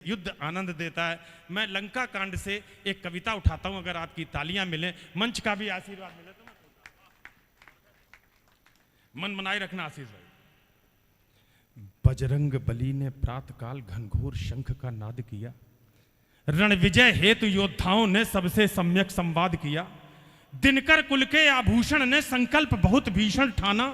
युद्ध आनंद देता है। मैं लंका कांड से एक कविता उठाता हूं, अगर आपकी तालियां मिले, मंच का भी आशीर्वाद मिले तो मन बनाए रखना आशीष भाई। बजरंग बली ने प्रातःकाल घनघोर शंख का नाद किया, रण विजय हेतु योद्धाओं ने सबसे सम्यक संवाद किया। दिनकर कुल के आभूषण ने संकल्प बहुत भीषण ठाना,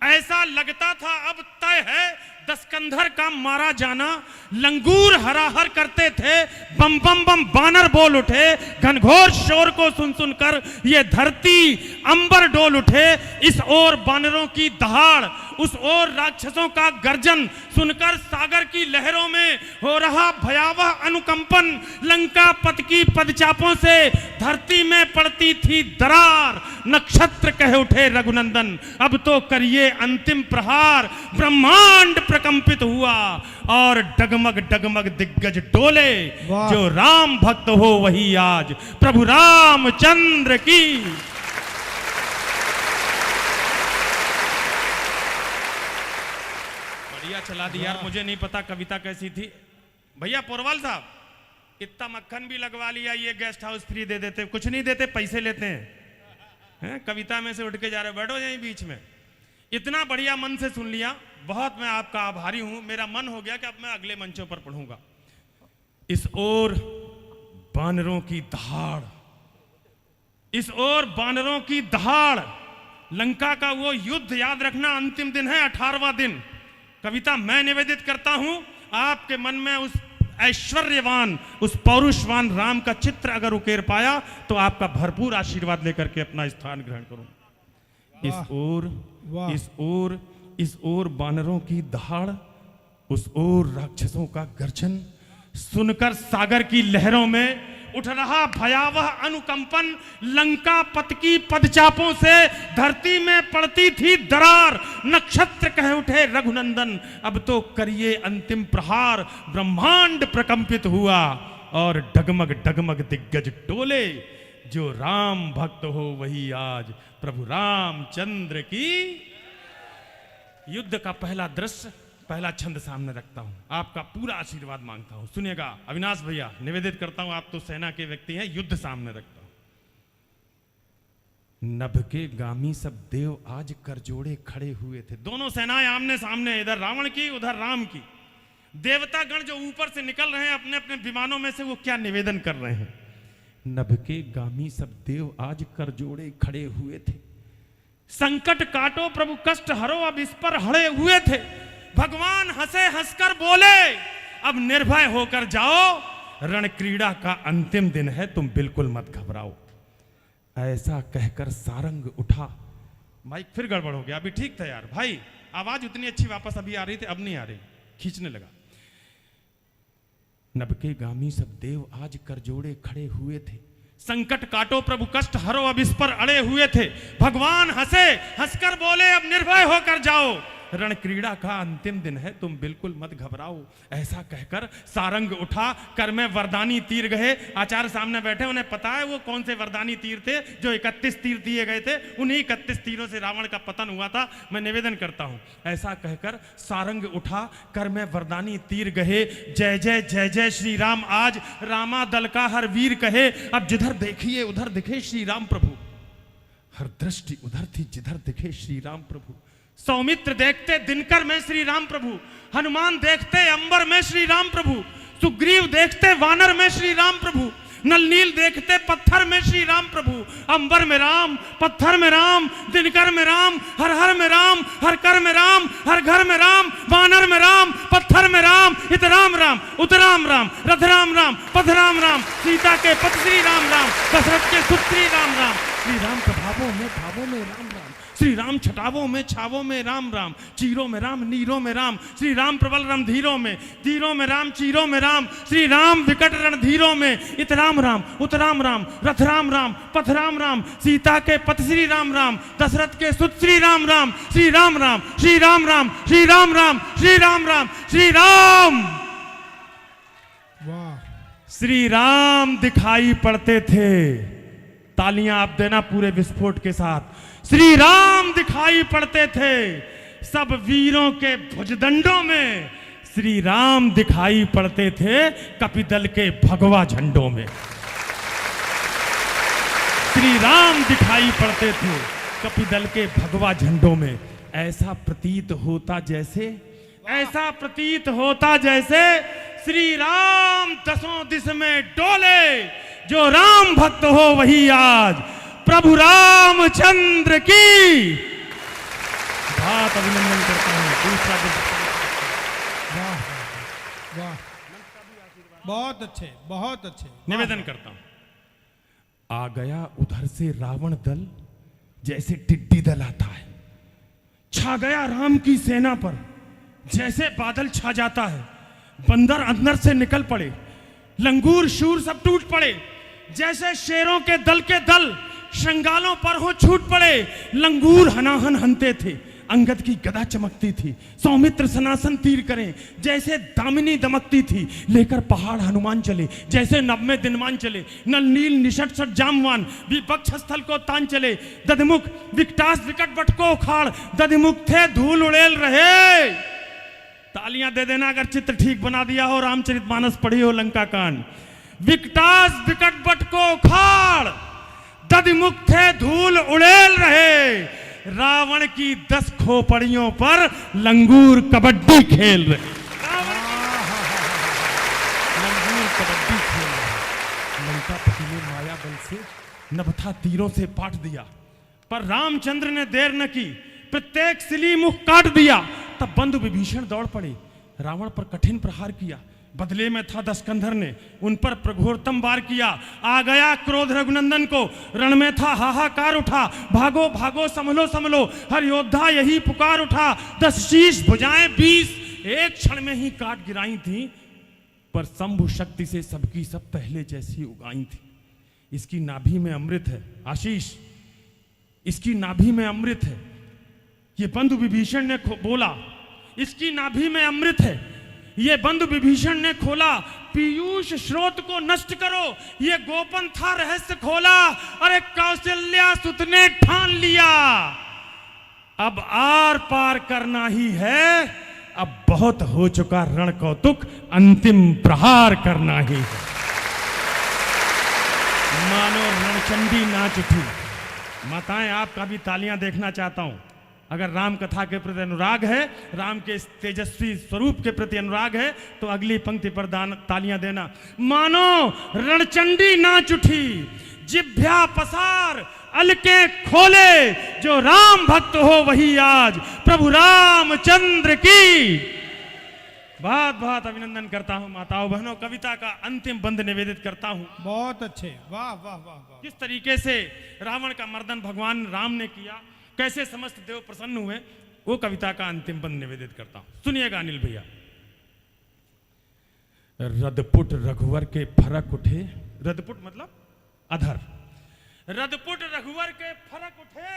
ऐसा लगता था अब तय है दस्कंधर का मारा जाना। लंगूर हराहर करते थे, बम बम बम बानर बोल उठे, घनघोर शोर को सुन सुनकर ये धरती अंबर डोल उठे। इस ओर बानरों की दहाड़, उस ओर राक्षसों का गर्जन सुनकर सागर की लहरों में हो रहा भयावह अनुकंपन। लंका पत की पदचापों से धरती में पड़ती थी दरार, नक्षत्र कह उठे रघुनंदन अब तो करिए अंतिम प्रहार। ब्रह्मांड प्रकंपित हुआ और डगमग डगमग दिग्गज डोले, जो राम भक्त हो वही आज प्रभु रामचंद्र की। बढ़िया चला दी यार, मुझे नहीं पता कविता कैसी थी। भैया पोरवाल साहब, इतना मक्खन भी लगवा लिया, ये गेस्ट हाउस फ्री दे देते, कुछ नहीं देते, पैसे लेते हैं। कविता में से उठ के जा रहे, बैठो यहीं बीच में। इतना बढ़िया मन से सुन लिया, बहुत मैं आपका आभारी हूं। मेरा मन हो गया कि अब मैं अगले मंचों पर पढ़ूंगा। इस ओर बानरों की दहाड़, इस ओर बानरों की दहाड़, लंका का वो युद्ध, याद रखना अंतिम दिन है, 18वां दिन। कविता मैं निवेदित करता हूं, आपके मन में उस ऐश्वर्यवान, उस पौरुषवान राम का चित्र अगर उकेर पाया तो आपका भरपूर आशीर्वाद लेकर के अपना स्थान ग्रहण करूं। इस ओर बानरों की दहाड़, उस ओर राक्षसों का गर्जन सुनकर सागर की लहरों में उठ रहा भयावह अनुकंपन। लंका पत की पदचापों से धरती में पड़ती थी दरार, नक्षत्र कह उठे रघुनंदन अब तो करिए अंतिम प्रहार। ब्रह्मांड प्रकंपित हुआ और डगमग डगमग दिग्गज डोले, जो राम भक्त हो वही आज प्रभु रामचंद्र की। युद्ध का पहला दृश्य, पहला छंद सामने रखता हूं, आपका पूरा आशीर्वाद मांगता हूं। सुनिएगा अविनाश भैया, निवेदित करता हूं, आप तो सेना के व्यक्ति हैं, युद्ध सामने रखता हूं। नभ के गामी सब देव आज कर जोड़े खड़े हुए थे। दोनों सेनाएं आमने सामने, इधर रावण की उधर राम की। देवता गण जो ऊपर से निकल रहे हैं अपने अपने विमानों में से, वो क्या निवेदन कर रहे हैं। नभ के गामी सब देव आज कर जोड़े खड़े हुए थे, संकट काटो प्रभु कष्ट हरो अब इस पर हड़े हुए थे। भगवान हंसे हंसकर बोले अब निर्भय होकर जाओ, रण क्रीड़ा का अंतिम दिन है तुम बिल्कुल मत घबराओ। ऐसा कहकर सारंग उठा। माइक फिर गड़बड़ हो गया, अभी ठीक था यार भाई, आवाज उतनी अच्छी वापस अभी आ रही थी, अब नहीं आ रही, खींचने लगा। नभ के गामी सब देव आज कर जोड़े खड़े हुए थे, संकट काटो प्रभु कष्ट हरो अब इस पर अड़े हुए थे। भगवान हंसे हंसकर बोले अब निर्भय होकर जाओ, रण क्रीड़ा का अंतिम दिन है तुम बिल्कुल मत घबराओ। ऐसा कहकर सारंग उठा, कर में वरदानी तीर गए। आचार्य सामने बैठे, उन्हें पता है वो कौन से वरदानी तीर थे, जो 31 तीर दिए गए थे, उन्हीं 31 तीरों से रावण का पतन हुआ था। मैं निवेदन करता हूं, ऐसा कहकर सारंग उठा, कर में वरदानी तीर गए। जय जय जय जय श्री राम आज रामा दल का हर वीर कहे। अब जिधर देखिए उधर दिखे श्री राम प्रभु, हर दृष्टि उधर थी जिधर दिखे श्री राम प्रभु। सौमित्र देखते दिनकर में श्री राम प्रभु, हनुमान देखते अंबर में श्री राम प्रभु, सुग्रीव देखते वानर में श्री राम प्रभु, नलनील देखते पत्थर में श्री राम प्रभु। अंबर में राम, पत्थर में राम, दिनकर में राम, हर हर में राम, हर कर में राम, हर घर में राम, वानर में राम, पत्थर में राम, इत राम राम, उत राम राम, रथ राम राम, पथ राम राम, सीता के पथ श्री राम राम, दशरथ के सुत श्री राम राम। श्री राम प्रभावों में भावों में राम राम, श्री राम छटावों में छावों में राम राम, चीरों में राम नीरों में राम, श्री राम प्रबल रणधीरों में, तीरों में राम चीरों में राम, श्री राम विकट रणधीरों में, इत राम राम, उत राम राम, रथ राम राम, पथ राम राम, सीता के पथ श्री राम राम, दशरथ के सुत श्री राम राम। श्री राम राम, श्री राम राम, श्री राम राम, श्री राम राम, श्री राम। वाह, श्री राम दिखाई पड़ते थे। तालियां आप देना पूरे विस्फोट के साथ। श्री राम दिखाई पड़ते थे, सब वीरों के भुजदंडों में श्री राम दिखाई पड़ते थे कपिदल के भगवा झंडों में। श्री राम दिखाई पड़ते थे कपिदल के भगवा झंडों में। ऐसा प्रतीत होता जैसे श्री राम दसों दिश में डोले। जो राम भक्त हो वही आज प्रभु रामचंद्र की बात अभिनंदन करता हूं। दूसरा वाह वाह, बहुत अच्छे, बहुत अच्छे। निवेदन करता हूं। आ गया उधर से रावण दल, जैसे टिड्डी दल आता है, छा गया राम की सेना पर जैसे बादल छा जाता है। बंदर अंदर से निकल पड़े, लंगूर शूर सब टूट पड़े, जैसे शेरों के दल श्रृंगालों पर हो छूट पड़े। लंगूर हनाहन हनते थे, अंगद की गदा चमकती थी, सौमित्र सनासन तीर करें जैसे दामिनी दमकती थी। लेकर पहाड़ हनुमान चले, जैसे नभ में दिनमान चले। नल नील निषट सट जामवान, विपक्ष स्थल को तान चले। दधिमुख विकटास विकट बट को उखाड़, दधिमुख थे धूल उड़ेल रहे। तालियां दे देना अगर चित्र ठीक बना दिया हो, रामचरितमानस पढ़ी हो, लंका कांड। विकटास विकट बट को उखाड़, दधिमुख थे धूल उड़ेल रहे। रावण की 10 खोपड़ियों पर लंगूर कबड्डी खेल रहे। लंगूर कबड्डी खेल रहे। लंकापति ने माया बल से नभथा तीरों से पाट दिया, पर रामचंद्र ने देर न की, प्रत्येक सिली मुख काट दिया। तब बंधु विभीषण दौड़ पड़े, रावण पर कठिन प्रहार किया। बदले में था दशकंधर ने उन पर प्रघोरतम वार किया। आ गया क्रोध रघुनंदन को, रण में था हाहाकार उठा। भागो भागो संभलो संभलो, हर योद्धा यही पुकार उठा। 10 शीश भुजाएं 20 एक क्षण में ही काट गिराई थी, पर शंभु शक्ति से सबकी सब पहले जैसी उगाई थी। इसकी नाभि में अमृत है आशीष, इसकी नाभि में अमृत है। ये बंधु विभीषण ने बोला, इसकी नाभि में अमृत है। ये बंधु विभीषण ने खोला, पीयूष स्रोत को नष्ट करो। ये गोपन था रहस्य खोला, अरे कौशल्या सुत ने ठान लिया। अब आर पार करना ही है, अब बहुत हो चुका रण कौतुक, अंतिम प्रहार करना ही है। मानो रणचंडी नाच उठी। माताएं आपका भी तालियां देखना चाहता हूं। अगर राम कथा के प्रति अनुराग है, राम के इस तेजस्वी स्वरूप के प्रति अनुराग है, तो अगली पंक्ति पर तालियां देना। मानो रणचंडी नाच उठी, जिभ्या पसार अलके खोले। जो राम भक्त हो वही आज प्रभु रामचंद्र की। बहुत बहुत अभिनंदन करता हूं माताओं बहनों। कविता का अंतिम बंद निवेदित करता हूं। बहुत अच्छे, वाह वाह वाह वाह। किस तरीके से रावण का मर्दन भगवान राम ने किया, कैसे समस्त देव प्रसन्न हुए, वो कविता का अंतिम बंद निवेदित करता हूं। सुनिएगा अनिल भैया। रदपुट रघुवर के फरक उठे, रदपुट मतलब अधर। रदपुट रघुवर के फरक उठे,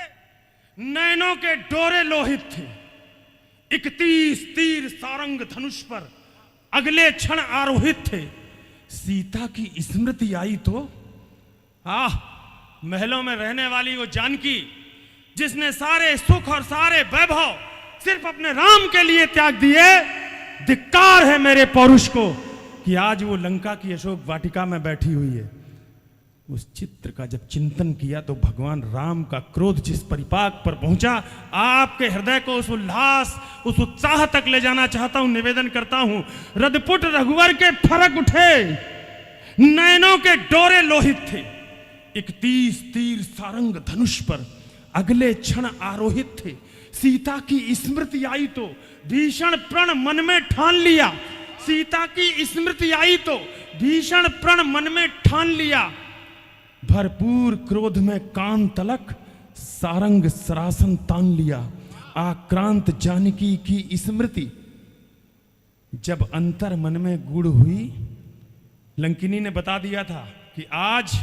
नैनों के डोरे लोहित थे। 31 तीर सारंग धनुष पर अगले क्षण आरोहित थे। सीता की स्मृति आई तो महलों में रहने वाली वो जानकी, जिसने सारे सुख और सारे वैभव सिर्फ अपने राम के लिए त्याग दिए। धिक्कार है मेरे पौरुष को कि आज वो लंका की अशोक वाटिका में बैठी हुई है। उस चित्र का जब चिंतन किया तो भगवान राम का क्रोध जिस परिपाक पर पहुंचा, आपके हृदय को उस उल्लास, उस उत्साह तक ले जाना चाहता हूं। निवेदन करता हूं। रदपुट रघुवर के फरक उठे, नैनों के डोरे लोहित थे। 31 तीर सारंग धनुष पर अगले क्षण आरोहित थे। सीता की स्मृति आई तो भीषण प्रण मन में ठान लिया। सीता की स्मृति आई तो भीषण प्रण मन में ठान लिया। भरपूर क्रोध में कान तलक सारंग सरासन तान लिया। आक्रांत जानकी की स्मृति जब अंतर मन में गूढ़ हुई, लंकिनी ने बता दिया था कि आज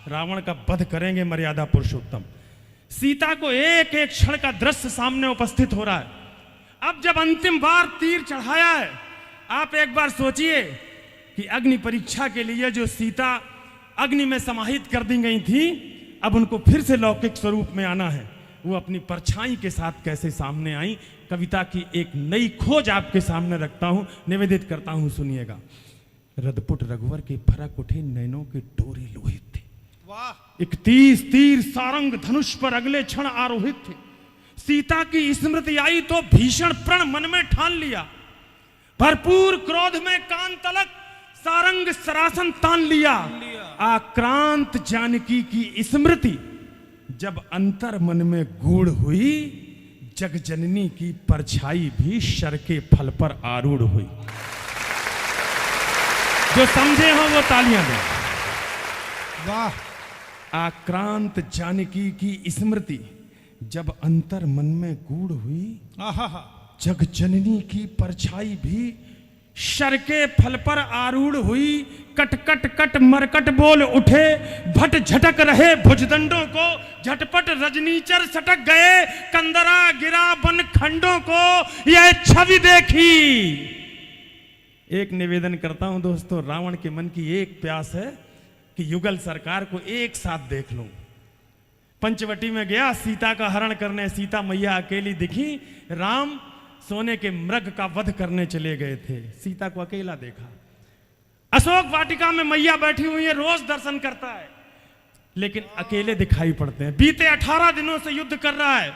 रावण का वध करेंगे मर्यादा पुरुषोत्तम। सीता को एक एक क्षण का दृश्य सामने उपस्थित हो रहा है। अब जब अंतिम बार तीर चढ़ाया है, आप एक बार सोचिए कि अग्नि परीक्षा के लिए जो सीता अग्नि में समाहित कर दी गई थी, अब उनको फिर से लौकिक स्वरूप में आना है। वो अपनी परछाई के साथ कैसे सामने आई, कविता की एक नई खोज आपके सामने रखता हूं, निवेदित करता हूं, सुनिएगा। रदपुट रघुवर के फरक उठे, नैनों के डोरे लोहित थे। वाह 31 तीर सारंग धनुष पर अगले क्षण आरोहित थे। सीता की स्मृति आई तो भीषण प्रण मन में ठान लिया। भरपूर क्रोध में कान तलक सारंग सरासन तान लिया। आक्रांत जानकी की स्मृति जब अंतर मन में गूढ़ हुई, जगजननी की परछाई भी शर के फल पर आरूढ़ हुई। जो समझे हो वो तालियां दें। वाह आक्रांत जानकी की स्मृति जब अंतर मन में गूढ़ हुई, आहा जगजननी की परछाई भी शर के फल पर आरूढ़ हुई। कट कट कट मरकट बोल उठे, भट झटक रहे भुजदंडों को, झटपट रजनीचर सटक गए, कंदरा गिरा बन खंडों को, यह छवि देखी। एक निवेदन करता हूं दोस्तों, रावण के मन की एक प्यास है कि युगल सरकार को एक साथ देख लूं। पंचवटी में गया सीता का हरण करने, सीता मैया अकेली दिखी, राम सोने के मृग का वध करने चले गए थे, सीता को अकेला देखा। अशोक वाटिका में मैया बैठी हुई है, रोज दर्शन करता है, लेकिन अकेले दिखाई पड़ते हैं। बीते 18 दिनों से युद्ध कर रहा है,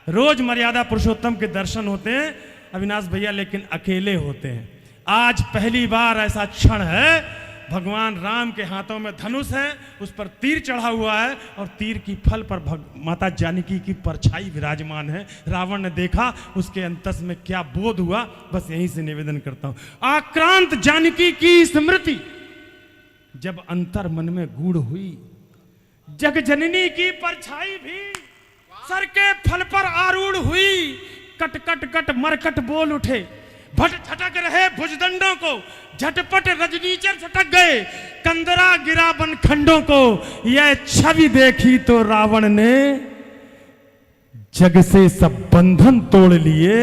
रोज मर्यादा पुरुषोत्तम के दर्शन होते हैं अविनाश भैया, लेकिन अकेले होते हैं। आज पहली बार ऐसा क्षण है, भगवान राम के हाथों में धनुष है, उस पर तीर चढ़ा हुआ है और तीर की फल पर माता जानकी की परछाई विराजमान है। रावण ने देखा, उसके अंतस में क्या बोध हुआ, बस यहीं से निवेदन करता हूं। आक्रांत जानकी की स्मृति जब अंतर मन में गूढ़ हुई, जगजननी की परछाई भी सर के फल पर आरूढ़ हुई। कट कट कट मरकट बोल उठे, भट झटक रहे भुजदंडों को, झटपट रजनीचर सटक गए, कंदरा गिरा बन खंडों को, यह छवि देखी तो रावण ने जग से सब बंधन तोड़ लिए।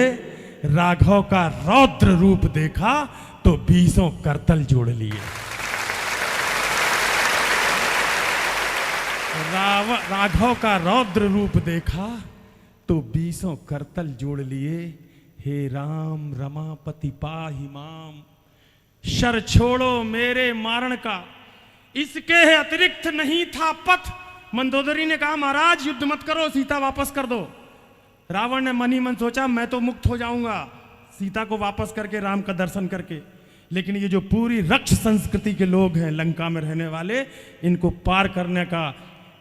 राघव का रौद्र रूप देखा तो 20 करतल जोड़ लिए। राघव का रौद्र रूप देखा तो 20 करतल जोड़ लिए। हे राम रमापति पाहि माम, शर छोड़ो मेरे मारण का, इसके अतिरिक्त नहीं था पथ। मंदोदरी ने कहा महाराज युद्ध मत करो, सीता वापस कर दो। रावण ने मन ही मन सोचा मैं तो मुक्त हो जाऊंगा सीता को वापस करके, राम का दर्शन करके, लेकिन ये जो पूरी रक्ष संस्कृति के लोग हैं लंका में रहने वाले, इनको पार करने का,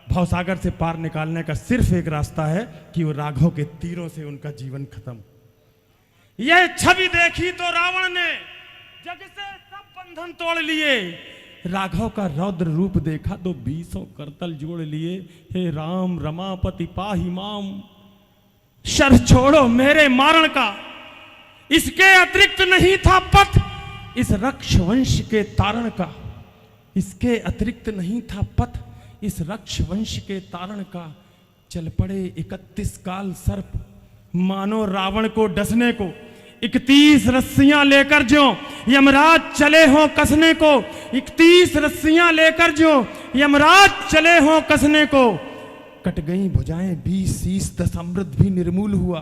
भवसागर से पार निकालने का सिर्फ एक रास्ता है कि वो राघव के तीरों से उनका जीवन खत्म। यह छवि देखी तो रावण ने जग से सब बंधन तोड़ लिए। राघव का रौद्र रूप देखा तो 20 करतल जोड़ लिए। हे राम रमापति पाहि माम, शर छोड़ो मेरे मारण का, इसके अतिरिक्त नहीं था पथ। इस रक्ष वंश के तारण का, इसके अतिरिक्त नहीं था पथ। इस रक्ष वंश के तारण का, चल पड़े 31 काल सर्प, मानो रावण को डसने को। 31 रस्सियां लेकर जो यमराज चले हो कसने को, 31 रस्सियां लेकर जो यमराज चले हो कसने को। कट गई भुजाएं 20 शीश 10, अमृत भी निर्मूल हुआ।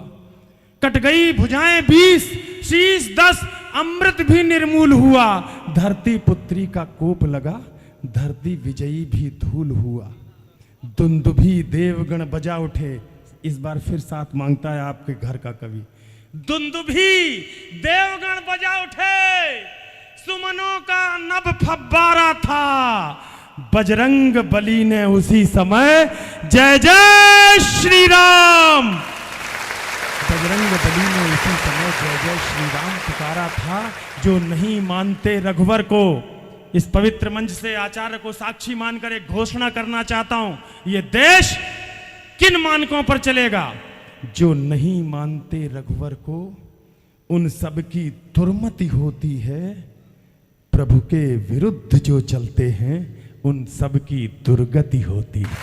कट गई भुजाएं 20 शीश 10, अमृत भी निर्मूल हुआ। धरती पुत्री का कोप लगा, धरती विजयी भी धूल हुआ। दुंदुभी देवगण बजा उठे। इस बार फिर साथ मांगता है आपके घर का कवि। दुंदुभी देवगण बजा उठे, सुमनों का नभ फब्बारा था। बजरंग बली ने उसी समय जय जय श्री राम, बजरंग बली ने उसी समय जय जय श्री राम पुकारा था। जो नहीं मानते रघुवर को, इस पवित्र मंच से आचार्य को साक्षी मानकर एक घोषणा करना चाहता हूं, यह देश किन मानकों पर चलेगा? जो नहीं मानते रघुवर को, उन सब की दुर्मति होती है। प्रभु के विरुद्ध जो चलते हैं, उन सब की दुर्गति होती है।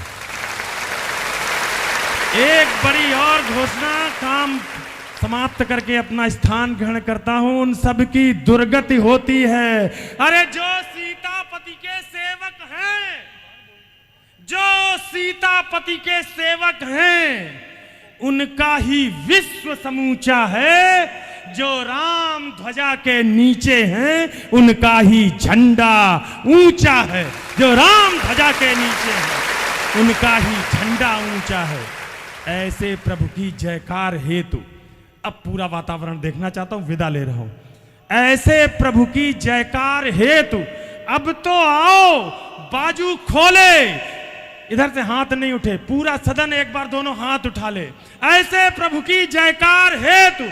एक बड़ी और घोषणा, काम समाप्त करके अपना स्थान ग्रहण करता हूं। उन सब की दुर्गति होती है। अरे जो सीतापति के सेवक हैं, जो सीतापति के सेवक हैं, उनका ही विश्व समूचा है। जो राम ध्वजा के नीचे हैं उनका ही झंडा ऊंचा है। जो राम ध्वजा के नीचे है उनका ही झंडा ऊंचा है। ऐसे प्रभु की जयकार हेतु अब पूरा वातावरण देखना चाहता हूं, विदा ले रहा हूं। ऐसे प्रभु की जयकार हेतु अब तो आओ बाजू खोले। इधर से हाथ नहीं उठे, पूरा सदन एक बार दोनों हाथ उठा ले। ऐसे प्रभु की जयकार हेतु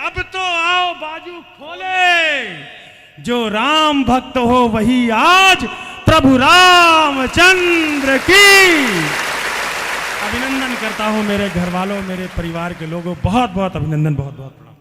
अब तो आओ बाजू खोले। जो राम भक्त हो वही आज प्रभु रामचंद्र की। अभिनंदन करता हूं मेरे घर वालों, मेरे परिवार के लोगों, बहुत बहुत अभिनंदन, बहुत बहुत प्रणाम।